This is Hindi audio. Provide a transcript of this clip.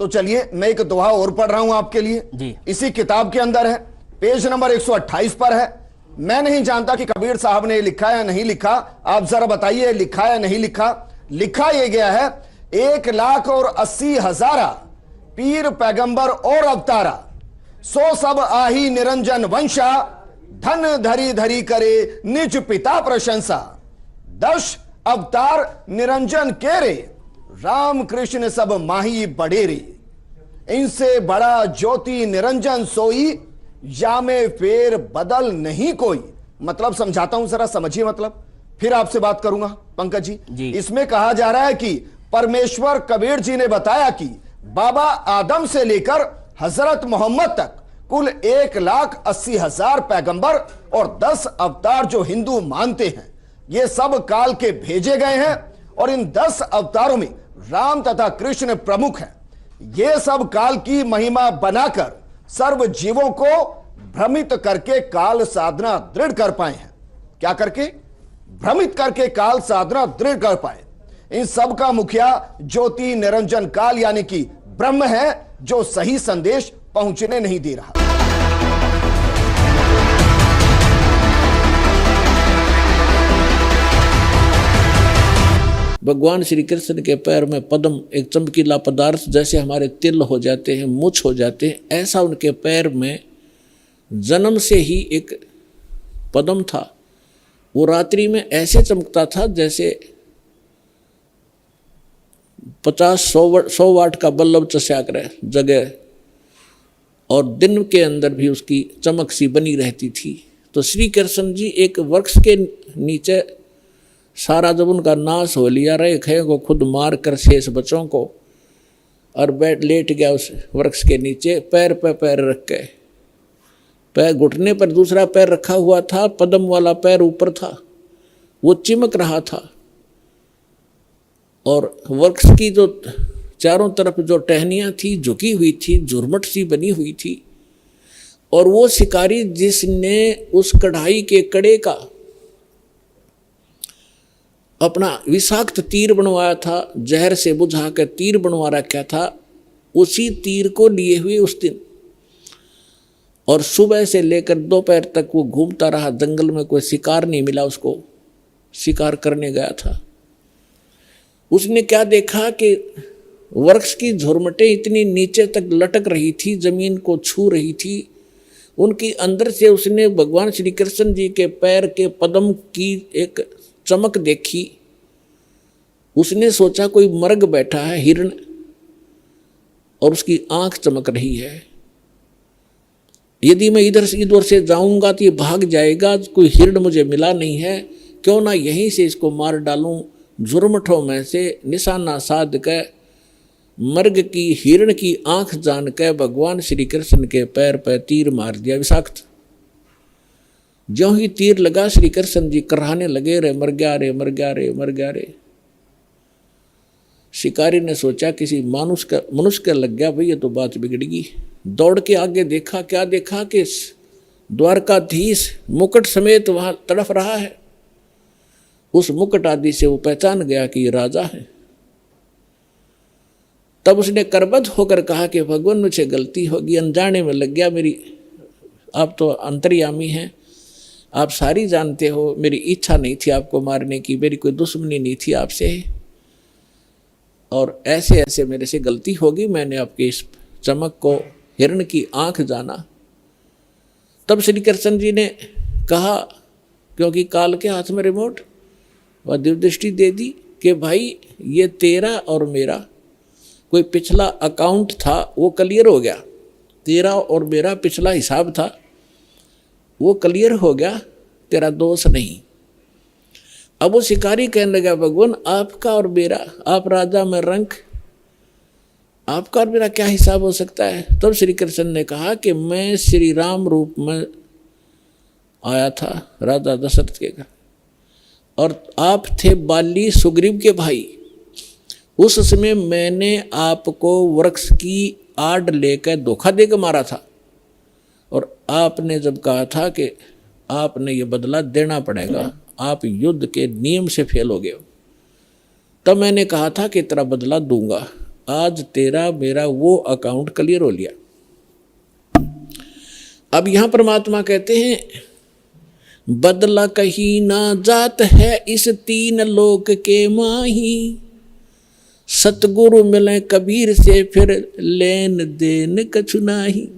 तो चलिए मैं एक दोहा और पढ़ रहा हूं आपके लिए जी। इसी किताब के अंदर है, पेज नंबर 128 पर है। मैं नहीं जानता कि कबीर साहब ने लिखा या नहीं लिखा, आप जरा बताइए लिखा या नहीं लिखा। लिखा यह गया है, 1,80,000 पीर पैगंबर और अवतारा, सो सब आही निरंजन वंशा, धन धरी धरी करे निज पिता प्रशंसा। 10 अवतार निरंजन के रे, राम कृष्ण सब माही बड़ेरे। इनसे बड़ा ज्योति निरंजन सोई, या में फेर बदल नहीं कोई। मतलब समझाता हूं, जरा समझिए मतलब, फिर आपसे बात करूंगा पंकज जी। इसमें कहा जा रहा है कि परमेश्वर कबीर जी ने बताया कि बाबा आदम से लेकर हजरत मोहम्मद तक कुल 1,80,000 पैगंबर और 10 अवतार जो हिंदू मानते हैं, ये सब काल के भेजे गए हैं। और इन 10 अवतारों में राम तथा कृष्ण प्रमुख हैं। ये सब काल की महिमा बनाकर सर्व जीवों को भ्रमित करके काल साधना दृढ़ कर पाए हैं। क्या करके? भ्रमित करके काल साधना दृढ़ कर पाए। इन सब का मुखिया ज्योति निरंजन काल यानी कि ब्रह्म है, जो सही संदेश पहुंचने नहीं दे रहा। भगवान श्री कृष्ण के पैर में पद्म, एक चमकीला पदार्थ, जैसे हमारे तिल हो जाते हैं, मुछ हो जाते हैं, ऐसा उनके पैर में जन्म से ही एक पद्म था। वो रात्रि में ऐसे चमकता था जैसे 50-100 वाट का बल्ब चस्याक रहे जगह, और दिन के अंदर भी उसकी चमक सी बनी रहती थी। तो श्री कृष्ण जी एक वृक्ष के नीचे, सारा जब उनका नाश हो लिया, रहे खे को खुद मार कर शेष बच्चों को, और बैठ लेट गया उस वृक्ष के नीचे, पैर पे पैर रख के, पैर घुटने पर दूसरा पैर रखा हुआ था, पद्म वाला पैर ऊपर था, वो चिमक रहा था। और वृक्ष की जो चारों तरफ जो टहनियाँ थी झुकी हुई थी, झुरमट सी बनी हुई थी। और वो शिकारी जिसने उस कढ़ाई के कड़े का अपना विषाक्त तीर बनवाया था, जहर से बुझा कर तीर बनवा रखा था, उसी तीर को लिए हुए उस दिन, और सुबह से लेकर दोपहर तक वो घूमता रहा जंगल में। कोई शिकार नहीं मिला उसको, शिकार करने गया था। उसने क्या देखा कि वृक्ष की झुरमटें इतनी नीचे तक लटक रही थी, जमीन को छू रही थी। उनकी अंदर से उसने भगवान श्री कृष्ण जी के पैर के पद्म की एक चमक देखी। उसने सोचा कोई मर्ग बैठा है, हिरण, और उसकी आंख चमक रही है। यदि मैं इधर से जाऊंगा तो ये भाग जाएगा, कोई हिरण मुझे मिला नहीं है, क्यों ना यहीं से इसको मार डालूं। झुरमठों में से निशाना साध के मर्ग की हिरण की आंख जान के भगवान श्री कृष्ण के पैर पर तीर मार दिया विषाक्त। ज्यों ही तीर लगा, श्री कृष्ण जी कराहने लगे, रे मर गया रे, मर गया रे, मर गया रे। शिकारी ने सोचा किसी मनुष्य का लग गया भाई, ये तो बात बिगड़गी। दौड़ के आगे देखा, क्या देखा कि द्वारकाधीश मुकुट समेत वहां तड़फ रहा है। उस मुकुट आदि से वो पहचान गया कि ये राजा है। तब उसने करबद्ध होकर कहा कि भगवान मुझे गलती होगी, अनजाने में लग गया मेरी, आप तो अंतर्यामी हैं, आप सारी जानते हो, मेरी इच्छा नहीं थी आपको मारने की, मेरी कोई दुश्मनी नहीं थी आपसे, और ऐसे ऐसे मेरे से गलती होगी, मैंने आपके इस चमक को, हिरण की आंख जाना। तब श्री कृष्ण जी ने कहा, क्योंकि काल के हाथ में रिमोट, वह दिव्य दृष्टि दे दी कि भाई ये तेरा और मेरा कोई पिछला अकाउंट था, वो क्लियर हो गया। तेरा और मेरा पिछला हिसाब था, वो क्लियर हो गया, तेरा दोष नहीं। अब वो शिकारी कहने लगा, भगवान आपका और मेरा, आप राजा में रंक, आपका और मेरा क्या हिसाब हो सकता है। तब श्री कृष्ण ने कहा कि मैं श्री राम रूप में आया था राजा दशरथ के घर, और आप थे बाली सुग्रीव के भाई। उस समय मैंने आपको वृक्ष की आड़ लेकर धोखा देकर मारा था, और आपने जब कहा था कि आपने ये बदला देना पड़ेगा, आप युद्ध के नियम से फेल हो गए हो, तब मैंने कहा था कि तेरा बदला दूंगा। आज तेरा मेरा वो अकाउंट क्लियर हो लिया। अब यहां परमात्मा कहते हैं बदला कहीं ना जात है इस तीन लोक के माही, सतगुरु मिले कबीर से फिर लेन देन कछु नाही।